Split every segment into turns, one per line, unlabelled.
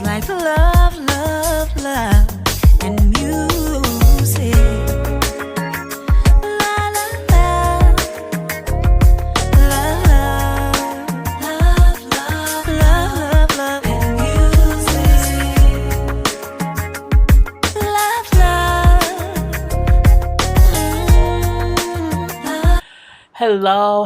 like love, love, love, and music. La la la, love, love, love, love, love, and music. Love, love.
Hello,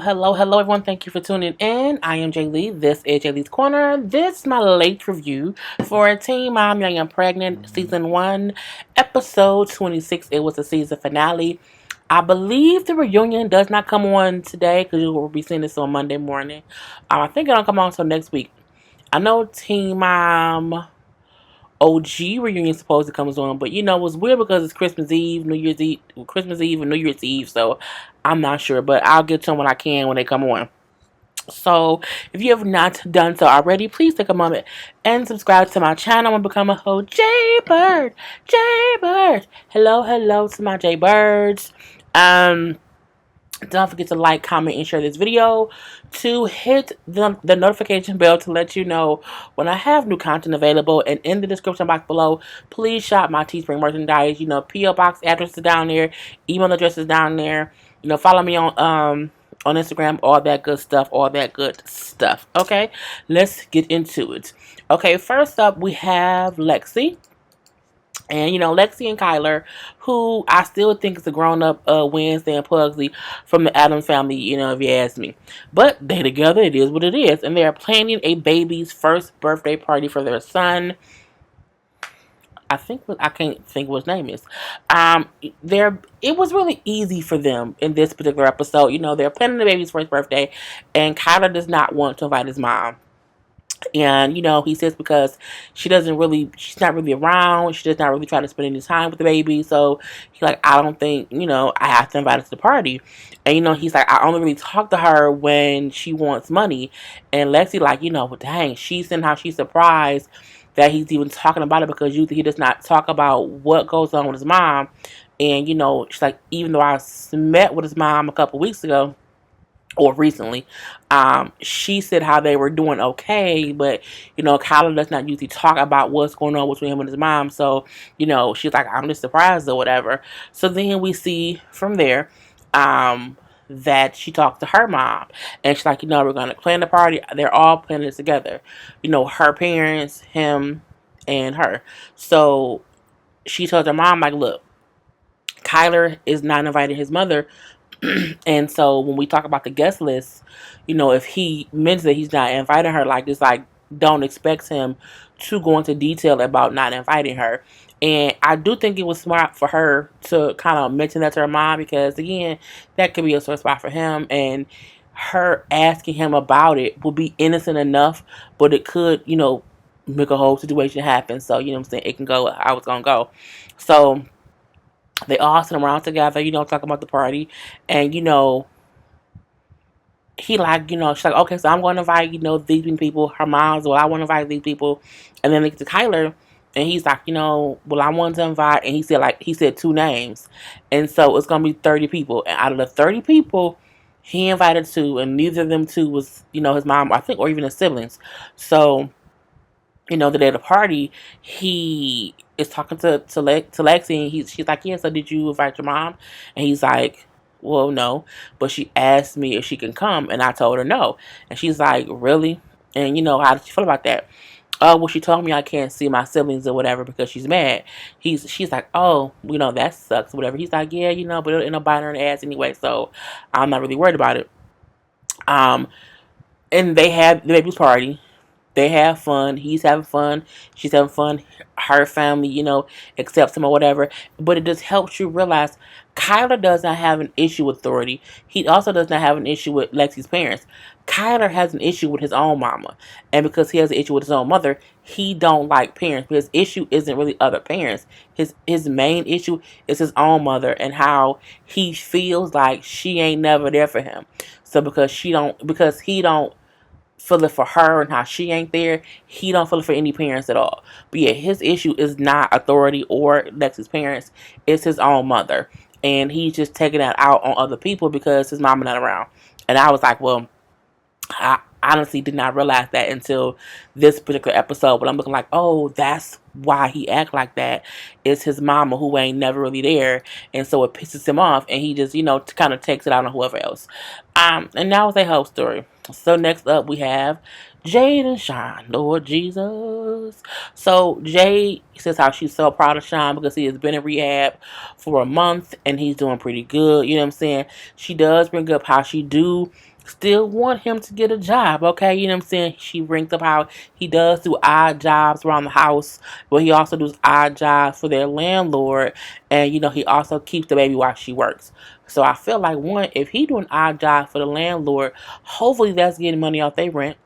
everyone. Thank you for tuning in. I am Jay Lee. This is Jay Lee's Corner. This is my late review for Teen Mom Young and Pregnant Season 1, Episode 26. It was the season finale. I believe the reunion does not come on today because you will be seeing this on Monday morning. I think it don't come on until next week. I know Teen Mom OG reunion supposed to come on, but it was weird because it's Christmas Eve, Christmas Eve and New Year's Eve, so I'm not sure, but I'll get to them when I can when they come on. So, if you have not done so already, please take a moment and subscribe to my channel and become a whole Jaybird. Hello to my Jaybirds. Don't forget to like, comment, and share this video. To hit the notification bell to let you know when I have new content available. And in the description box below, please shop my Teespring merchandise. P.O. Box address is down there. Email address is down there. Follow me on Instagram. All that good stuff. Okay, let's get into it. Okay, first up we have Lexi. And, Lexi and Kyler, who I still think is a grown-up Wednesday and Pugsley from the Addams family, if you ask me. But they together, it is what it is. And they are planning a baby's first birthday party for their son. I can't think what his name is. It was really easy for them in this particular episode. They're planning the baby's first birthday, and Kyler does not want to invite his mom. And, he says because she's not really around. She does not really try to spend any time with the baby. So, he's like, I don't think, I have to invite her to the party. And, he's like, I only really talk to her when she wants money. And Lexi, like, well, dang, she's saying how she's surprised that he's even talking about it because usually he does not talk about what goes on with his mom. And, she's like, even though I met with his mom a couple weeks ago, or recently, she said how they were doing okay, but, Kyler does not usually talk about what's going on between him and his mom, so, she's like, I'm just surprised or whatever. So then we see from there, that she talked to her mom, and she's like, we're going to plan the party. They're all planning it together, her parents, him, and her. So she told her mom, like, look, Kyler is not inviting his mother. And so when we talk about the guest list, if he mentions that he's not inviting her, it's like, don't expect him to go into detail about not inviting her. And I do think it was smart for her to kind of mention that to her mom because, again, that could be a sore spot for him. And her asking him about it will be innocent enough, but it could, make a whole situation happen. So, what I'm saying? It can go how it's going to go. So they all sit around together, talking about the party. And, he like, she's like, okay, so I'm going to invite, these people. Her mom's, well, I want to invite these people. And then they get to Kyler, and he's like, well, I want to invite. And he said 2 names. And so it's going to be 30 people. And out of the 30 people, he invited 2, and neither of them 2 was, his mom, I think, or even his siblings. So, the day of the party, he is talking to Lexi, and she's like, yeah, so did you invite your mom? And he's like, well, no, but she asked me if she can come, and I told her no. And she's like, really? And, how did you feel about that? Oh, well, she told me I can't see my siblings or whatever because she's mad. She's like, oh, that sucks or whatever. He's like, yeah, but it'll end up biting her in the ass anyway, so I'm not really worried about it. And they had the baby's party. They have fun. He's having fun. She's having fun. Her family, accepts him or whatever. But it just helps you realize Kyler does not have an issue with authority. He also does not have an issue with Lexi's parents. Kyler has an issue with his own mama. And because he has an issue with his own mother, he don't like parents. But his issue isn't really other parents. His main issue is his own mother and how he feels like she ain't never there for him. So because he don't feel it for her and how she ain't there, he don't feel it for any parents at all. But yeah, his issue is not authority or Lexi's parents, it's his own mother. And he's just taking that out on other people because his mama not around. And I was like, well, honestly did not realize that until this particular episode. But I'm looking like, oh, that's why he act like that. It's his mama who ain't never really there, and so it pisses him off, and he just kind of takes it out on whoever else. And that was a whole story. So next up we have Jade and Sean. Lord Jesus. So Jade says how she's so proud of Sean because he has been in rehab for a month and he's doing pretty good. You know what I'm saying? She does bring up how she do still want him to get a job, okay? You know what I'm saying? She brings up how he does do odd jobs around the house, but he also does odd jobs for their landlord, and he also keeps the baby while she works. So I feel like, one, if he doing odd jobs for the landlord, hopefully that's getting money off their rent.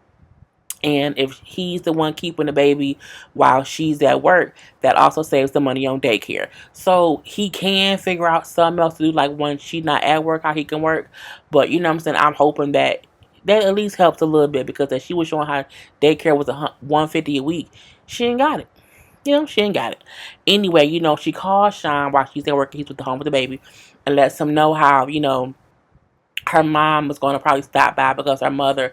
And if he's the one keeping the baby while she's at work, that also saves the money on daycare. So he can figure out something else to do, like when she's not at work, how he can work. But you know what I'm saying? I'm hoping that at least helps a little bit, because if she was showing how daycare was $150 a week, she ain't got it. She ain't got it. Anyway, she calls Sean while she's at work. He's with the home with the baby, and lets him know how her mom was going to probably stop by because her mother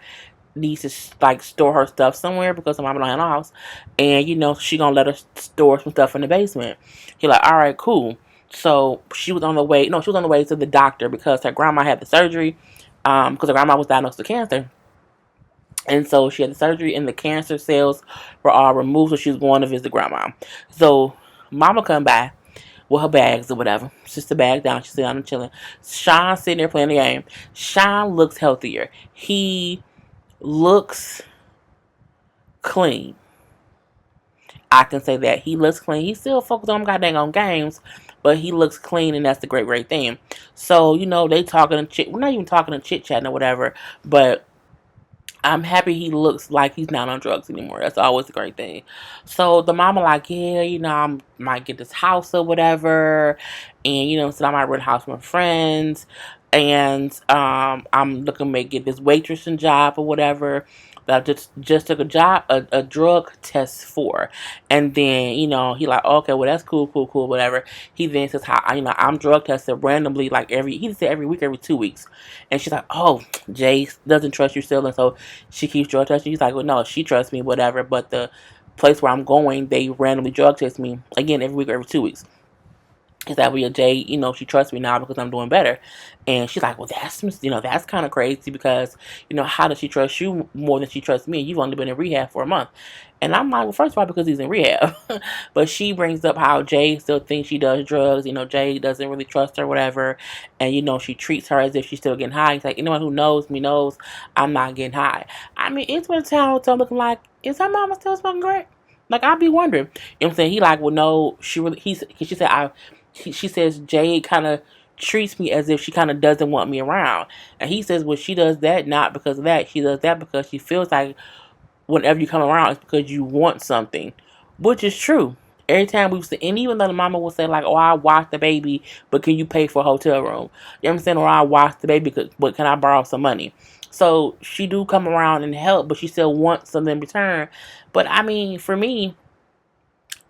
needs to like store her stuff somewhere because her mom don't have no house, and she gonna let her store some stuff in the basement. He like, all right, cool. So she was on the way. No, she was on the way to the doctor because her grandma had the surgery. Because her grandma was diagnosed with cancer, and so she had the surgery, and the cancer cells were all removed. So she was going to visit grandma. So mama come by with her bags or whatever. Just the bag down. She's sitting down and chilling. Sean sitting there playing the game. Sean looks healthier. He looks clean. I can say that. He looks clean. He's still focused on goddamn on games, but he looks clean, and that's the great thing. So, they talking and we're not even talking and chit chatting or whatever, but I'm happy he looks like he's not on drugs anymore. That's always a great thing. So the mama like, yeah, I might get this house or whatever, and so I might rent a house with my friends, and I'm looking to get this waitressing job or whatever that I just took a drug test for, and then he like, okay, well that's cool, whatever. He then says how I'm drug tested randomly, like he said every week, every 2 weeks, and she's like, oh, Jay doesn't trust you still, and so she keeps drug testing. He's like, well, no, she trusts me, whatever. But the place where I'm going, they randomly drug test me again every week or every 2 weeks. Is that with Jay, she trusts me now because I'm doing better. And she's like, well, that's kind of crazy because, how does she trust you more than she trusts me? You've only been in rehab for a month. And I'm like, well, first of all, because he's in rehab. But she brings up how Jay still thinks she does drugs. Jay doesn't really trust her, whatever. And, she treats her as if she's still getting high. He's like, anyone who knows me knows I'm not getting high. I mean, it's been a time so I'm looking like, is her mama still smoking crack? Like, I'd be wondering. You know what I'm saying? He like, well, no, she said, she says Jade kind of treats me as if she kind of doesn't want me around. And he says, well, she does that not because of that. She does that because she feels like whenever you come around, it's because you want something, which is true. Every time we've seen, and even though the mama will say like, oh, I watch the baby, but can you pay for a hotel room? You know what I'm saying? Or I watch the baby, but can I borrow some money? So she do come around and help, but she still wants something in return. But I mean, for me,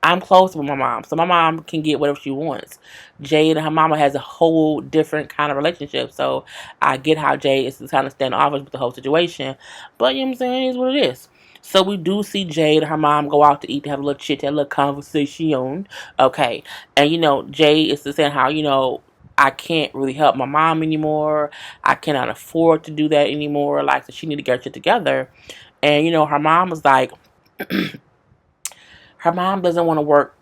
I'm close with my mom, so my mom can get whatever she wants. Jade and her mama has a whole different kind of relationship, so I get how Jade is kind of standoffish with the whole situation. But you know what I'm saying, it is what it is. So we do see Jade and her mom go out to eat, to have a little chit chat, a little conversation. Okay, and Jade is saying how I can't really help my mom anymore. I cannot afford to do that anymore. Like, so she need to get her shit together. And her mom was like. Her mom doesn't want to work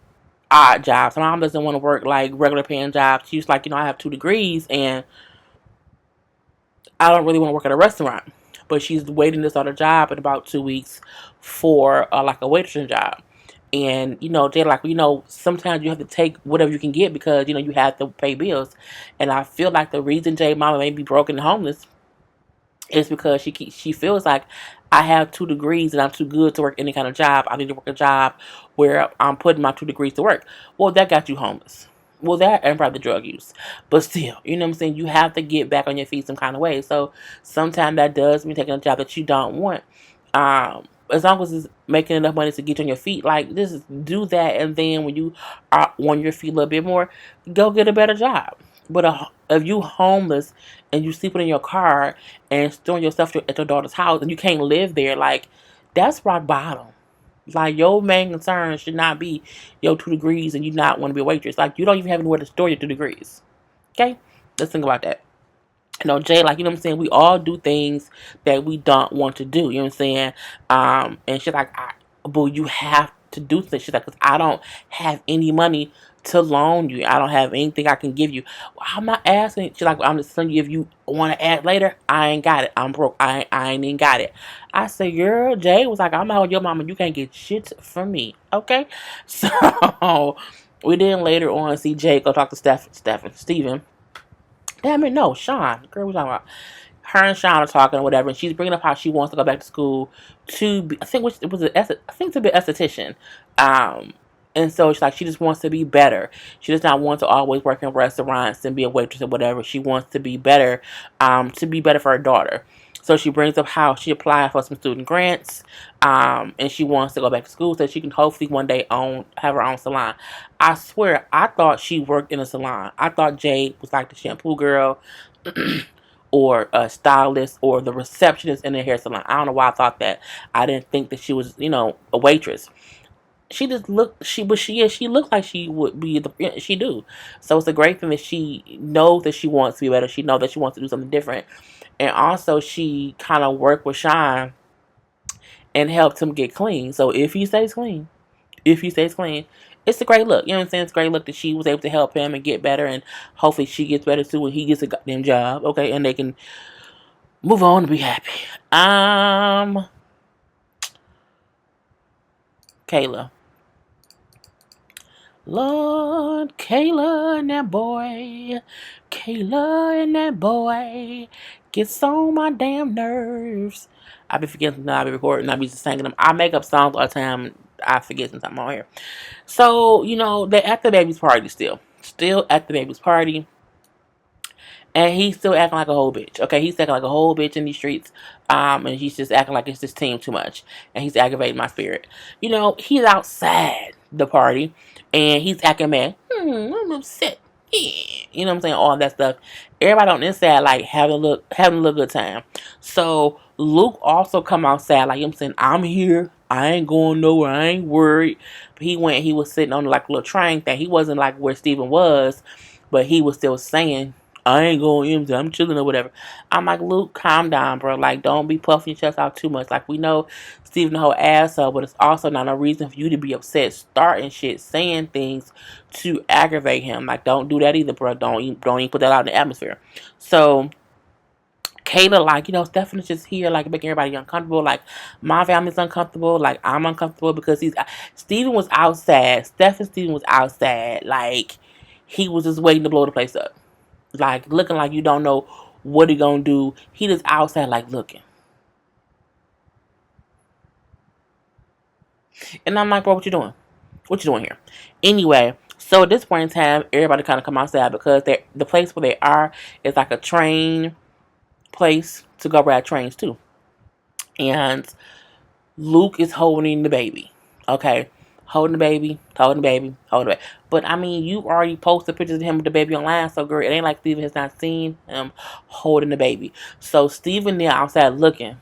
odd jobs. Her mom doesn't want to work like regular paying jobs. She's like, I have 2 degrees and I don't really want to work at a restaurant. But she's waiting to start a job in about 2 weeks for like a waitressing job. And they're like, sometimes you have to take whatever you can get because you have to pay bills. And I feel like the reason Jay mama may be broken and homeless is because she feels like I have 2 degrees and I'm too good to work any kind of job. I need to work a job where I'm putting my 2 degrees to work. Well, that got you homeless. Well, that and probably drug use. But still, you know what I'm saying? You have to get back on your feet some kind of way. So sometimes that does mean taking a job that you don't want. As long as it's making enough money to get you on your feet, like, just do that. And then when you are on your feet a little bit more, go get a better job. But if you homeless and you sleeping in your car and storing your stuff at your daughter's house and you can't live there, like, that's rock bottom. Like, your main concern should not be your 2 degrees and you not want to be a waitress. Like, you don't even have anywhere to store your 2 degrees. Okay? Let's think about that. Jay, like, you know what I'm saying? We all do things that we don't want to do. You know what I'm saying? And she's like, boo, you have to do things. She's like, because I don't have any money to loan you. I don't have anything I can give you. Well, I'm not asking. She's like, well, I'm just telling you if you want to add later. I ain't got it. I'm broke. I ain't even got it. I said, girl, Jay was like, I'm out with your mama. You can't get shit from me. Okay? So, we then later on see Jay go talk to Steven. Damn it, no, Sean. Girl, we talking about her and Sean are talking or whatever, and she's bringing up how she wants to go back to school to be, I think it was I think to be an esthetician. Um, and so it's like she just wants to be better. She does not want to always work in restaurants and be a waitress or whatever. She wants to be better for her daughter. So she brings up how she applied for some student grants, and she wants to go back to school so she can hopefully one day have her own salon. I swear, I thought she worked in a salon. I thought Jade was like the shampoo girl, or a stylist, or the receptionist in the hair salon. I don't know why I thought that. I didn't think that she was, a waitress. She just looked. She looked like she would be she do. So it's a great thing that she knows that she wants to be better. She knows that she wants to do something different, and also she kind of worked with Shine and helped him get clean. So if he stays clean, it's a great look. You know what I'm saying? It's a great look that she was able to help him and get better, and hopefully she gets better too when he gets a goddamn job. Okay, and they can move on and be happy. Kayla. Lord, Kayla and that boy. Kayla and that boy gets on my damn nerves. I be forgetting that I be recording. I be just singing them. I make up songs all the time. I forget since I'm on here. So, they're at the baby's party still. Still at the baby's party. And he's still acting like a whole bitch. Okay, he's acting like a whole bitch in these streets. And he's just acting like it's his team too much. And he's aggravating my spirit. He's outside the party. And he's acting mad. I'm upset. Yeah. You know what I'm saying? All that stuff. Everybody on this side, like, having a little good time. So, Luke also come outside, like, I'm saying, I'm here. I ain't going nowhere. I ain't worried. But he was sitting on, like, a little train thing. He wasn't, like, where Steven was. But he was still saying, I ain't going empty. I'm chilling or whatever. I'm like, Luke, calm down, bro. Like, don't be puffing your chest out too much. Like, we know Steven the whole asshole, but it's also not a reason for you to be upset, starting shit, saying things to aggravate him. Like, don't do that either, bro. Don't even put that out in the atmosphere. So, Kayla, like, Stephanie's just here, like, making everybody uncomfortable. Like, my family's uncomfortable. Like, I'm uncomfortable because Steven was outside. Steven was outside. Like, he was just waiting to blow the place up. Like, looking like you don't know what he gonna do. He just outside, like, looking. And I'm like, bro, what you doing? What you doing here? Anyway, so at this point in time, everybody kind of come outside because the place where they are is like a train place to go ride trains too. And Luke is holding the baby. Okay. Holding the baby. But I mean, you already posted pictures of him with the baby online, so girl, it ain't like Steven has not seen him holding the baby. So Steven there outside looking,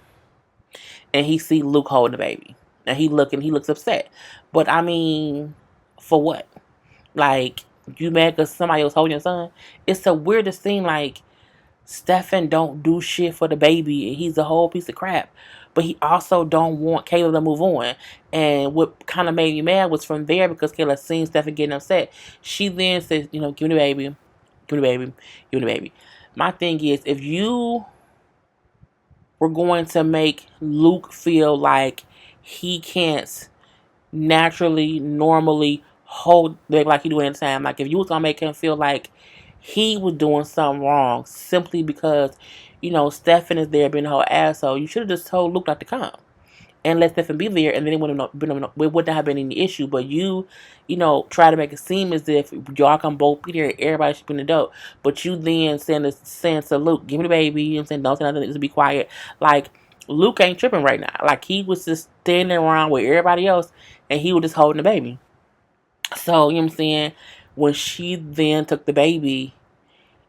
and he see Luke holding the baby. And he looks upset. But I mean, for what? Like, you mad because somebody else holding your son? It's the weirdest thing, like, Stefan don't do shit for the baby, and he's a whole piece of crap. But he also don't want Kayla to move on. And what kind of made me mad was from there, because Kayla seen Stefan getting upset. She then says, give me the baby, give me the baby, give me the baby. My thing is, if you were going to make Luke feel like he can't normally hold like he doing at the time, like if you was gonna make him feel like he was doing something wrong simply because, Stefan is there being a whole asshole, you should have just told Luke not to come and let Stefan be there, and then it wouldn't have been any issue. But try to make it seem as if y'all can both be there, everybody should be in the dope. But you then saying to Luke, give me the baby, saying don't say nothing, just be quiet. Like, Luke ain't tripping right now. Like, he was just standing around with everybody else, and he was just holding the baby. So, you know what I'm saying? When she then took the baby,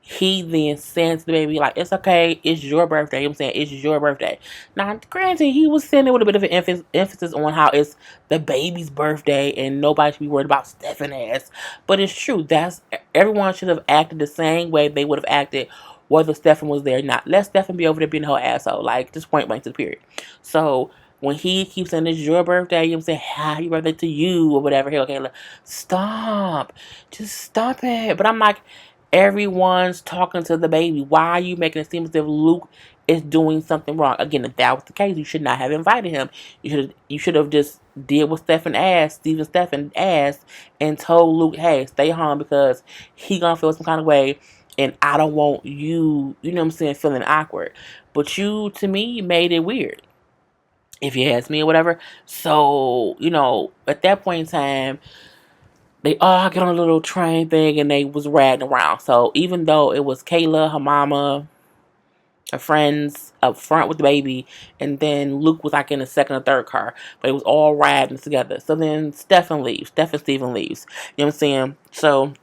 he then sends the baby like, it's okay, it's your birthday. You know what I'm saying, it's your birthday. Now, granted, he was sending with a bit of an emphasis on how it's the baby's birthday and nobody should be worried about Stephen ass. But it's true. That's everyone should have acted the same way they would have acted whether Stephen was there or not. Let Stephen be over there being a whole asshole. Like, just point blank to the period. So when he keeps saying it's your birthday, you know what I'm saying, happy birthday to you or whatever. Hey, okay, stop. Just stop it. But I'm like, everyone's talking to the baby. Why are you making it seem as if Luke is doing something wrong? Again, if that was the case, you should not have invited him. You should have just did what Steven Stephen asked, and told Luke, hey, stay home because he gonna feel some kind of way, and I don't want you, you know what I'm saying, feeling awkward. But you, to me, made it weird, if you ask me or whatever. So, at that point in time, they all get on a little train thing and they was riding around. So even though it was Kayla, her mama, her friends up front with the baby, and then Luke was like in the second or third car, but it was all riding together. So then Stephen leaves. Stephen Steven leaves. You know what I'm saying? So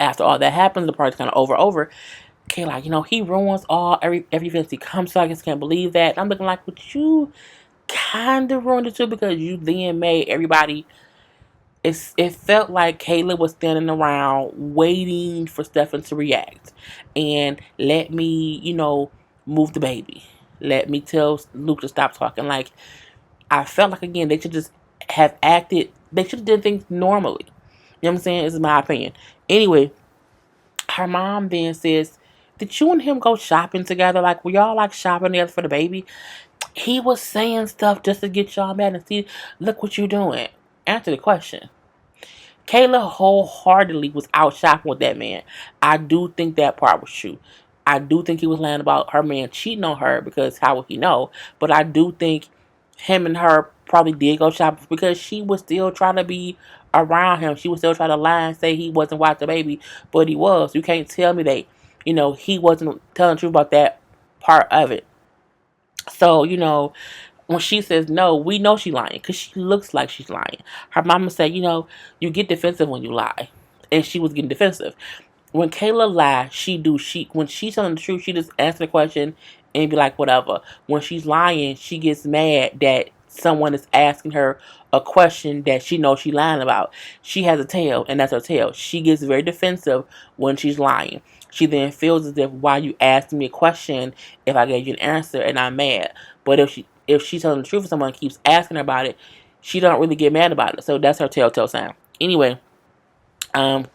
after all that happens, the party's kind of over. Kayla, like, he ruins every event he comes to. I just can't believe that. And I'm looking like, but you kind of ruined it too, because you then made everybody. It felt like Kayla was standing around waiting for Stefan to react and let me, move the baby. Let me tell Luke to stop talking. Like, I felt like, again, they should just have acted. They should have did things normally. You know what I'm saying? This is my opinion. Anyway, her mom then says, "Did you and him go shopping together? Like, were y'all like shopping together for the baby?" He was saying stuff just to get y'all mad and see, look what you doing. Answer the question. Kayla wholeheartedly was out shopping with that man. I do think that part was true. I do think he was lying about her man cheating on her, because how would he know? But I do think him and her probably did go shopping because she was still trying to be around him. She was still trying to lie and say he wasn't watching the baby, but he was. You can't tell me that, he wasn't telling the truth about that part of it. So, when she says no, we know she's lying because she looks like she's lying. Her mama said, you get defensive when you lie. And she was getting defensive. When Kayla lies, when she's telling the truth, she just answer the question and be like, whatever. When she's lying, she gets mad that someone is asking her a question that she knows she's lying about. She has a tail, and that's her tail. She gets very defensive when she's lying. She then feels as if, why you asking me a question if I gave you an answer and I'm mad. But if she's telling the truth and someone keeps asking her about it, she don't really get mad about it. So that's her telltale sign. Anyway, kind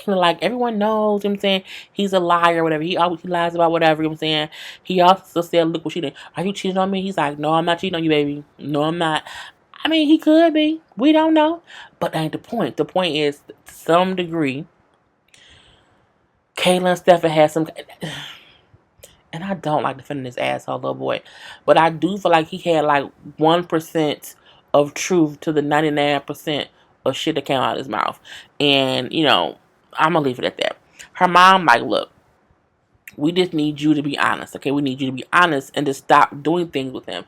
of like everyone knows, you know what I'm saying, he's a liar, whatever. He lies about whatever, you know what I'm saying. He also said, look what she did. Are you cheating on me? He's like, no, I'm not cheating on you, baby. No, I'm not. I mean, he could be. We don't know. But that ain't the point. The point is, to some degree, Kayla and Stephen had some... And I don't like defending this asshole little boy. But I do feel like he had like 1% of truth to the 99% of shit that came out of his mouth. And, I'm going to leave it at that. Her mom, like, look, we just need you to be honest, okay? We need you to be honest and to stop doing things with him.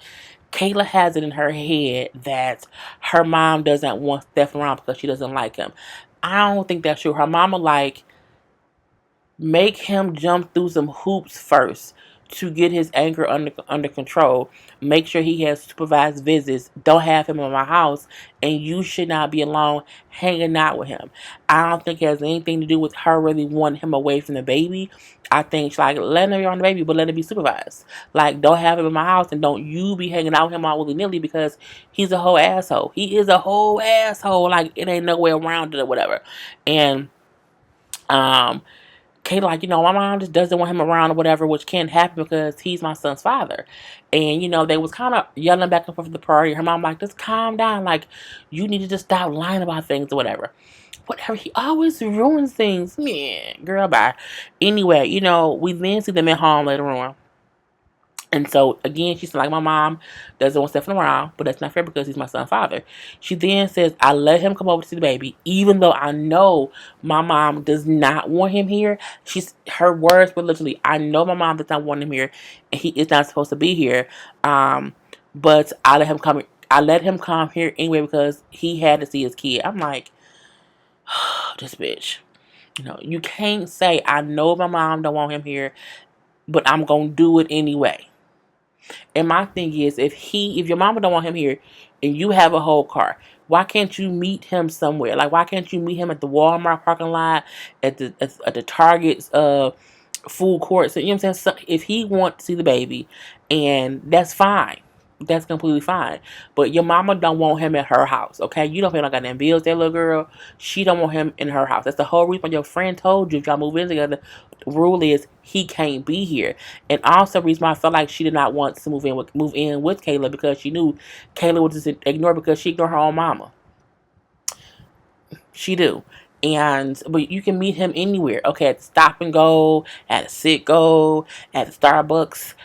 Kayla has it in her head that her mom doesn't want Steph around because she doesn't like him. I don't think that's true. Her mama, like, make him jump through some hoops first to get his anger under control. Make sure he has supervised visits. Don't have him in my house, and you should not be alone hanging out with him. I don't think it has anything to do with her really wanting him away from the baby. I think, like, let him be on the baby, but let him be supervised. Like, don't have him in my house, and don't you be hanging out with him all willy-nilly, because he's a whole asshole. He is a whole asshole. Like, it ain't no way around it or whatever. And, Kayla, like, my mom just doesn't want him around or whatever, which can't happen because he's my son's father. And, they was kind of yelling back and forth at the party. Her mom, like, just calm down. Like, you need to just stop lying about things or whatever. Whatever. He always ruins things. Man, girl, bye. Anyway, we then see them at home later on. And so, again, she's like, my mom doesn't want Stephen around, but that's not fair because he's my son's father. She then says, I let him come over to see the baby, even though I know my mom does not want him here. Her words were literally, I know my mom does not want him here, and he is not supposed to be here. But I let him come. I let him come here anyway because he had to see his kid. I'm like, this bitch. You can't say, I know my mom don't want him here, but I'm going to do it anyway. And my thing is, if your mama don't want him here and you have a whole car, why can't you meet him somewhere? Like, why can't you meet him at the Walmart parking lot, at the Target's food court? So, you know what I'm saying? So if he wants to see the baby, and that's fine. That's completely fine. But your mama don't want him at her house, okay? You don't pay no goddamn bills, that little girl. She don't want him in her house. That's the whole reason why your friend told you if y'all move in together, the rule is he can't be here. And also the reason why I felt like she did not want to move in with Kayla, because she knew Kayla would just ignore, because she ignored her own mama. She do. But you can meet him anywhere. Okay, at the Stop and Go, at a Sit Go, at the Starbucks,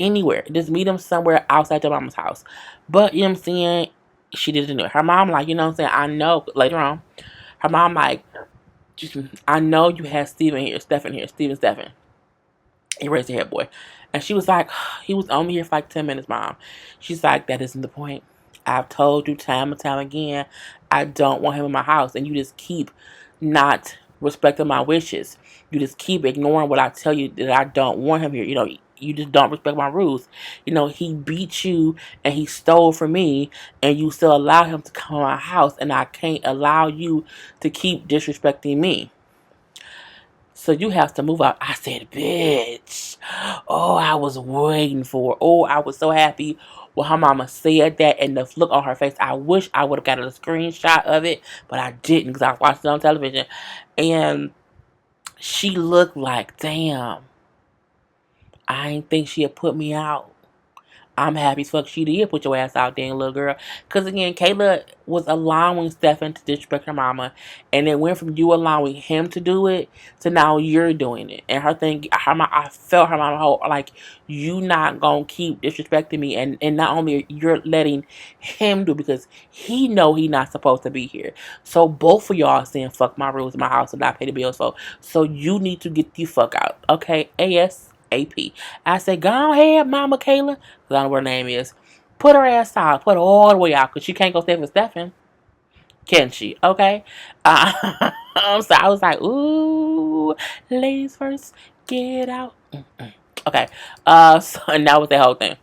anywhere. Just meet him somewhere outside your mama's house. But you know what I'm saying? She didn't do it. Her mom, like, you know what I'm saying? I know later on. Her mom, like, I know you had Stephen here, Stephen. He raised your head, boy. And she was like, he was only here for like 10 minutes, mom. She's like, that isn't the point. I've told you time and time again, I don't want him in my house. And you just keep not respecting my wishes. You just keep ignoring what I tell you, that I don't want him here. You just don't respect my rules. He beat you and he stole from me, and you still allow him to come to my house, and I can't allow you to keep disrespecting me. So you have to move out. I said, bitch. Oh, I was waiting for it. Oh, I was so happy when her mama said that, and the look on her face. I wish I would have got a screenshot of it, but I didn't, because I was watching it on television. And she looked like, damn, I didn't think she had put me out. I'm happy as fuck she did put your ass out there, little girl. Because, again, Kayla was allowing Stefan to disrespect her mama. And it went from you allowing him to do it to now you're doing it. And her thing, I felt her mama like, you not going to keep disrespecting me. And not only you're letting him do it, because he know he not supposed to be here. So both of y'all saying, fuck my rules in my house and not pay the bills. So you need to get the fuck out. Okay? ASAP. I said, go ahead, Mama Kayla, because I don't know what her name is. Put her ass out. Put her all the way out, because she can't go stay with Stefan. Can she? Okay? So I was like, ooh, ladies first, get out. Okay. So, and that was the whole thing.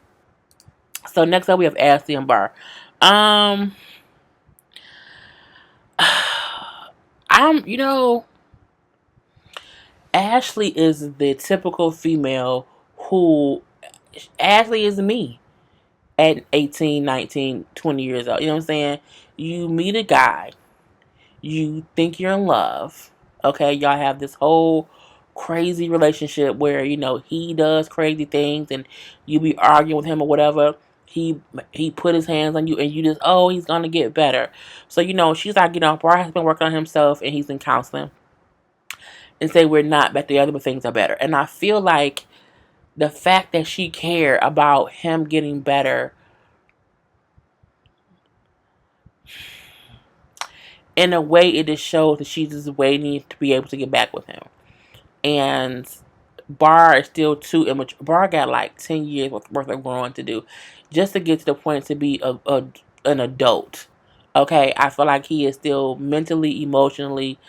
So next up we have Ashley and Bar. Ashley is the typical female who, Ashley is me at 18, 19, 20 years old. You know what I'm saying? You meet a guy, you think you're in love, okay? Y'all have this whole crazy relationship where, he does crazy things and you be arguing with him or whatever. He put his hands on you and you just, oh, he's going to get better. So, she's like, Brian has been working on himself and he's in counseling. And say we're not back together, but things are better. And I feel like the fact that she cared about him getting better, in a way, it just shows that she's just waiting to be able to get back with him. And Bar is still too immature. Bar got like 10 years worth of growing to do just to get to the point to be an adult. Okay, I feel like he is still mentally, emotionally,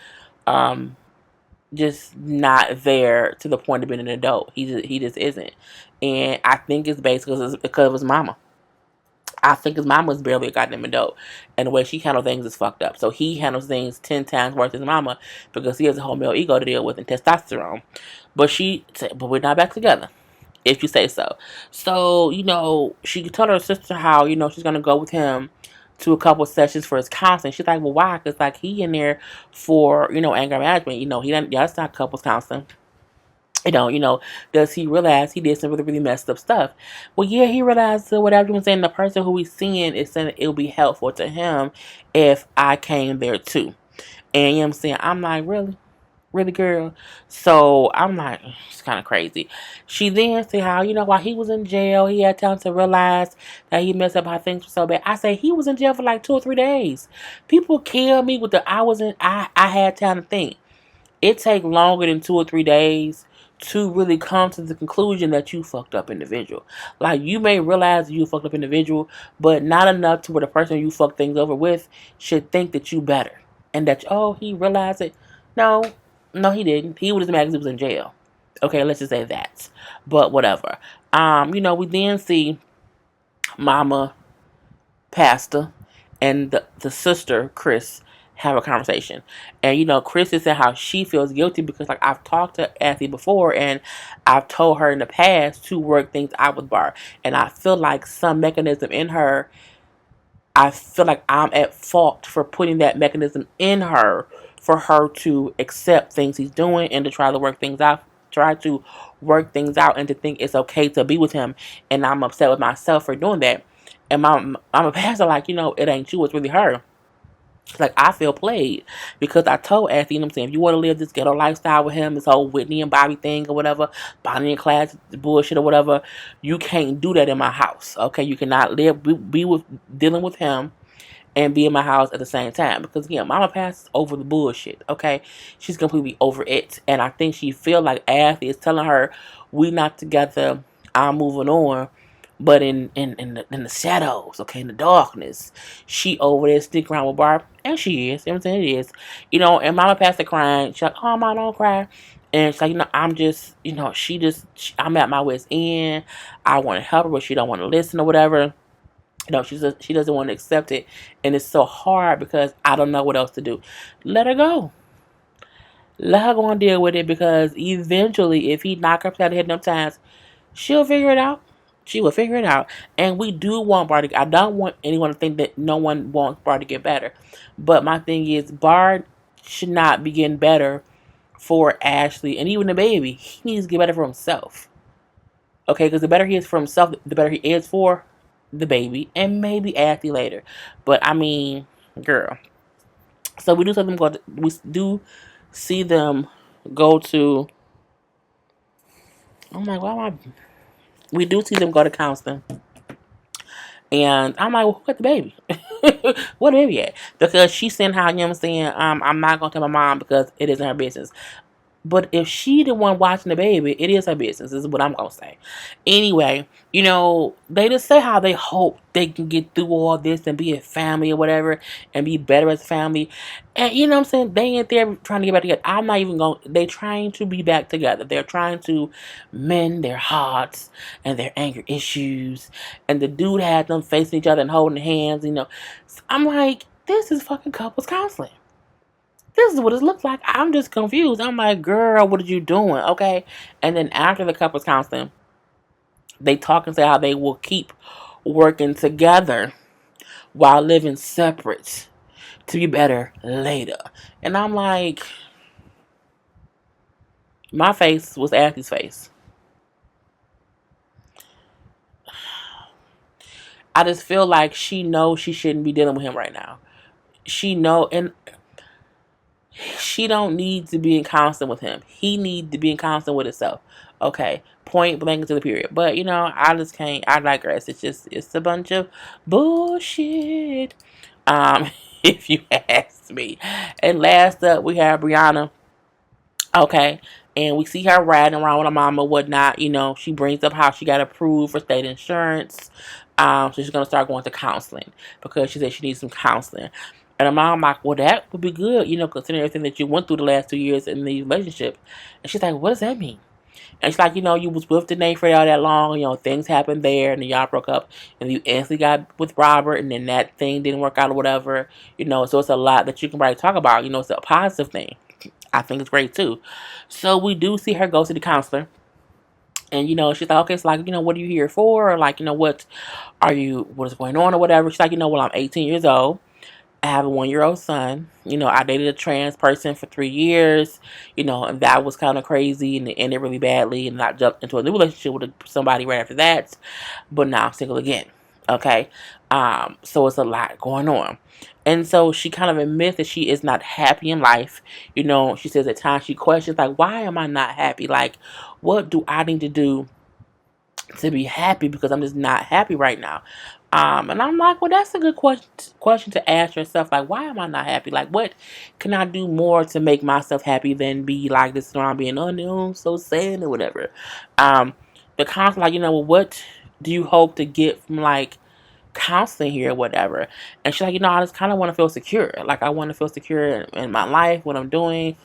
just not there to the point of being an adult. He just isn't. And I think it's basically because of his mama. I think his mama was barely a goddamn adult. And the way she handles things is fucked up. So he handles things 10 times worse than his mama, because he has a whole male ego to deal with and testosterone. But we're not back together, if you say so. So, she told her sister how, she's going to go with him to a couple sessions for his counseling. She's like, well, why? Because, like, he in there for, anger management. That's not couples counseling. Does he realize he did some really, really messed up stuff? Well, yeah, he realized whatever you were saying, the person who he's seeing is saying it would be helpful to him if I came there too. And you know what I'm saying? I'm like, really? Really, girl? So I'm like, it's kind of crazy. She then said how, while he was in jail, he had time to realize that he messed up, how things were so bad. I say he was in jail for like 2 or 3 days. People kill me with I had time to think. It take longer than 2 or 3 days to really come to the conclusion that you fucked up individual. Like, you may realize you fucked up individual, but not enough to where the person you fucked things over with should think that you better. And that, oh, he realized it. No, No, he didn't. He was mad because he was in jail. Okay, let's just say that. But whatever. We then see Mama, Pastor, and the sister, Chris, have a conversation. And Chris is saying how she feels guilty because like I've talked to Athy before and I've told her in the past to work things out with Bar. And I feel like some mechanism in her, I feel like I'm at fault for putting that mechanism in her for her to accept things he's doing and to try to work things out and to think it's okay to be with him. And I'm upset with myself for doing that. And I'm a pastor, like, it ain't you, it's really her. Like, I feel played because I told Anthony, I'm saying, if you want to live this ghetto lifestyle with him, this whole Whitney and Bobby thing or whatever, Bonnie and Clyde bullshit or whatever, you can't do that in my house. Okay, you cannot be with dealing with him and be in my house at the same time. Because again, Mama passes over the bullshit. Okay, she's completely over it, and I think she feel like Athy is telling her, "We not together. I'm moving on." But in the shadows, okay, in the darkness, she over there sticking around with Barb, and she is. You know what I'm saying? It is. And Mama passed crying. She's like, "Oh, Mama, don't cry." And she's like, I'm just, I'm at my wit's end. I want to help her, but she don't want to listen or whatever. She doesn't want to accept it, and it's so hard because I don't know what else to do. Let her go. Let her go and deal with it because eventually, if he knock her upside the head enough times, she'll figure it out. She will figure it out. And we do want Bart to. I don't want anyone to think that no one wants Bart to get better. But my thing is, Bart should not be getting better for Ashley and even the baby. He needs to get better for himself. Okay, because the better he is for himself, the better he is for the baby and maybe Ashley later. But I mean, girl. So we do see them go to. Oh my god, we do see them go to counseling. And I'm like, well, who got the baby? What the baby at? Because she's saying how, what I'm saying, I'm not going to tell my mom because it isn't her business. But if she the one watching the baby, it is her business. This is what I'm going to say. Anyway, they just say how they hope they can get through all this and be a family or whatever and be better as a family. And you know what I'm saying? They ain't there trying to get back together. I'm not even going. They're trying to be back together. They're trying to mend their hearts and their anger issues. And the dude had them facing each other and holding hands, So I'm like, this is fucking couples counseling. This is what it looks like. I'm just confused. I'm like, girl, what are you doing? Okay. And then after the couples counseling, they talk and say how they will keep working together while living separate to be better later. And I'm like, my face was Athy's face. I just feel like she knows she shouldn't be dealing with him right now. She know, and she don't need to be in constant with him. He need to be in constant with himself. Okay, point blank to the period. But I just can't. I digress. It's a bunch of bullshit. If you ask me. And last up, we have Brianna. Okay. And we see her riding around with her mama, whatnot. She brings up how she got approved for state insurance. So she's going to start going to counseling because she said she needs some counseling. And her mom like, well, that would be good, considering everything that you went through the last 2 years in the relationship. And she's like, what does that mean? And she's like, you was with Danae for all that long, things happened there, and then y'all broke up, and you instantly got with Robert, and then that thing didn't work out or whatever, so it's a lot that you can probably talk about, it's a positive thing. I think it's great too. So we do see her go to the counselor. And, she's like, okay, it's like, what are you here for? Or like, what is going on or whatever. She's like, well, I'm 18 years old. I have a 1-year-old son. I dated a trans person for 3 years, and that was kind of crazy and it ended really badly. And I jumped into a new relationship with somebody right after that. But now I'm single again. Okay. So it's a lot going on. And so she kind of admits that she is not happy in life. She says at times she questions, like, why am I not happy? Like, what do I need to do to be happy because I'm just not happy right now. And I'm like, well, that's a good question to ask yourself. Like, why am I not happy? Like, what can I do more to make myself happy than be like this around being, oh, no, so sad or whatever. The counselor, like, well, what do you hope to get from like counseling here or whatever? And she's like, I just kind of want to feel secure. Like, I want to feel secure in my life, what I'm doing.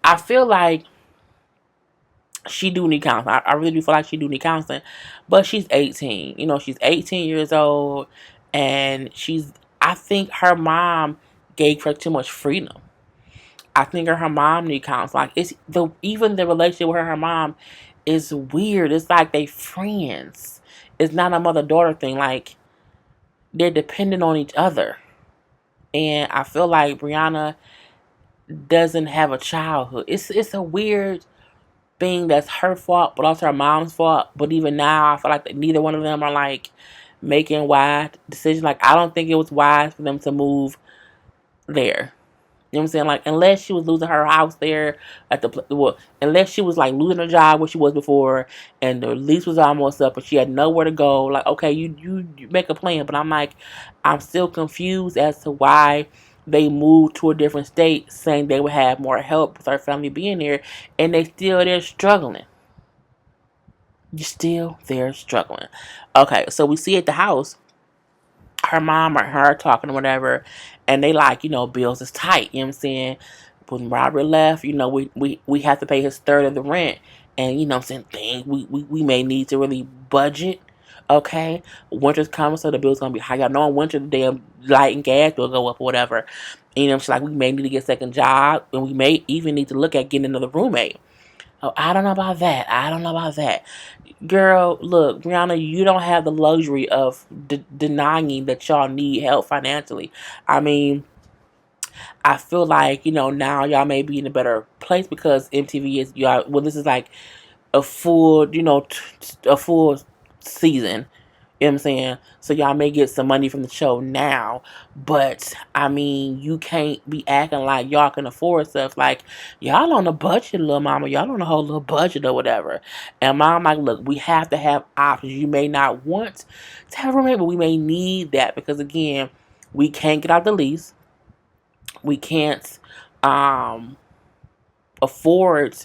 I feel like she do need counseling. I really do feel like she do need counseling. But she's 18. You know, she's 18 years old, and I think her mom gave her too much freedom. I think her mom need counseling. Like, even the relationship with her mom is weird. It's like they friends. It's not a mother daughter thing. Like, they're dependent on each other. And I feel like Brianna doesn't have a childhood. It's a weird thing that's her fault, but also her mom's fault. But even now, I feel like neither one of them are like making wise decisions. Like, I don't think it was wise for them to move there. You know what I'm saying? Like, unless she was losing her house there unless she was like losing her job where she was before, and the lease was almost up, but she had nowhere to go. Like, okay, you make a plan, but I'm still confused as to why they moved to a different state, saying they would have more help with her family being there, and they're struggling. You're still there struggling. Okay, so we see at the house her mom or her talking or whatever, and they like, bills is tight, you know what I'm saying? When Robert left, we have to pay his third of the rent, and you know what I'm saying, we may need to really budget. Okay, winter's coming, so the bill's gonna be high. Y'all know in winter the damn light and gas will go up or whatever. And, she's like, we may need to get a second job, and we may even need to look at getting another roommate. Oh, I don't know about that. I don't know about that. Girl, look, Brianna, you don't have the luxury of denying that y'all need help financially. I mean, I feel like, now y'all may be in a better place because MTV is, y'all, well, this is like a full, a full season. You know what I'm saying? So y'all may get some money from the show now, but I mean, you can't be acting like y'all can afford stuff. Like, y'all on a budget, little mama. Y'all on a whole little budget or whatever. And mom like, look, we have to have options. You may not want to have a roommate, but we may need that because again, we can't get out the lease. We can't afford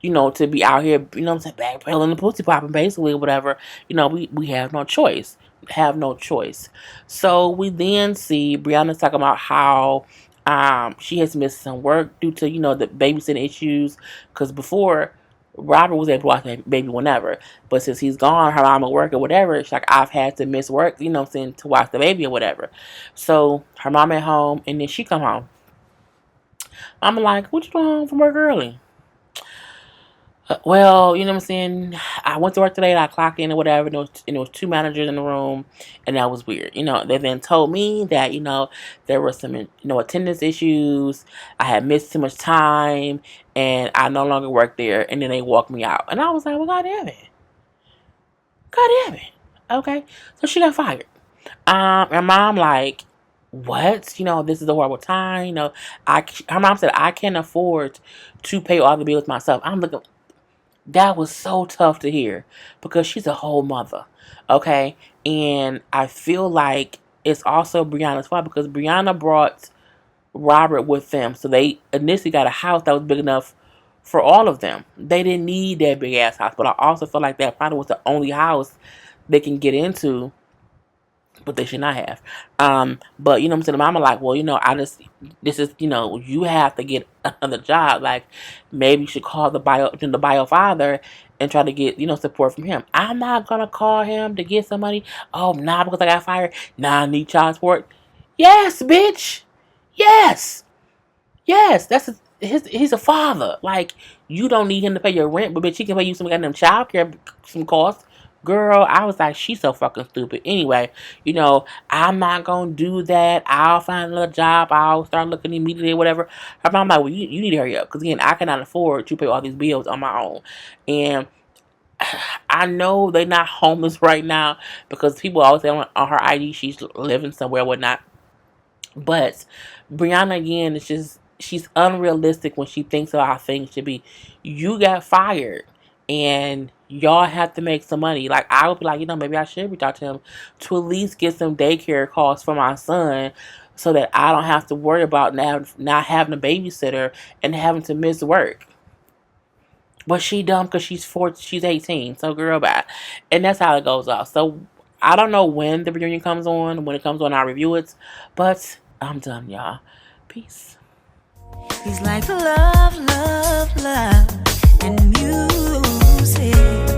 to be out here, I'm saying, backpedaling the pussy popping, basically, or whatever, we have no choice. Have no choice. So we then see Brianna talking about how she has missed some work due to, the babysitting issues. Because before, Robert was able to watch the baby whenever. But since he's gone, her mom at work or whatever, she's like, I've had to miss work, to watch the baby or whatever. So her mom at home, and then she come home. I'm like, what you doing home from work early? Well, you know what I'm saying? I went to work today and I clocked in or whatever, and there was two managers in the room, and that was weird. They then told me that, there were some, attendance issues. I had missed too much time, and I no longer work there, and then they walked me out. And I was like, well, God damn it. God damn it. Okay. So she got fired. And mom like, what? This is a horrible time. Her mom said, I can't afford to pay all the bills myself. I'm looking. That was so tough to hear because she's a whole mother. Okay. And I feel like it's also Brianna's fault because Brianna brought Robert with them. So they initially got a house that was big enough for all of them. They didn't need that big ass house. But I also feel like that probably was the only house they can get into, but they should not have. But what I'm saying, mama like, well, this is, you have to get another job. Like, maybe you should call the bio father and try to get, support from him. I'm not gonna call him to get some money. Oh, nah, because I got fired. Nah, I need child support. Yes, bitch. Yes. Yes, he's a father. Like, you don't need him to pay your rent, but bitch, he can pay you some goddamn child care, some costs. Girl, I was like, she's so fucking stupid. Anyway, I'm not gonna do that. I'll find another job. I'll start looking immediately or whatever. Her mom like, well, you need to hurry up. Because again, I cannot afford to pay all these bills on my own. And I know they're not homeless right now because people always say on her ID she's living somewhere or whatnot. But Brianna again is just she's unrealistic when she thinks about how things should be. You got fired and y'all have to make some money. Like I would be like, maybe I should reach out to him to at least get some daycare costs for my son so that I don't have to worry about not having a babysitter and having to miss work. But she dumb because she's 18. So girl bye. And that's how it goes off. So I don't know when the reunion comes on. When it comes on, I'll review it. But I'm done, y'all. Peace.
He's like love, love, love, and music.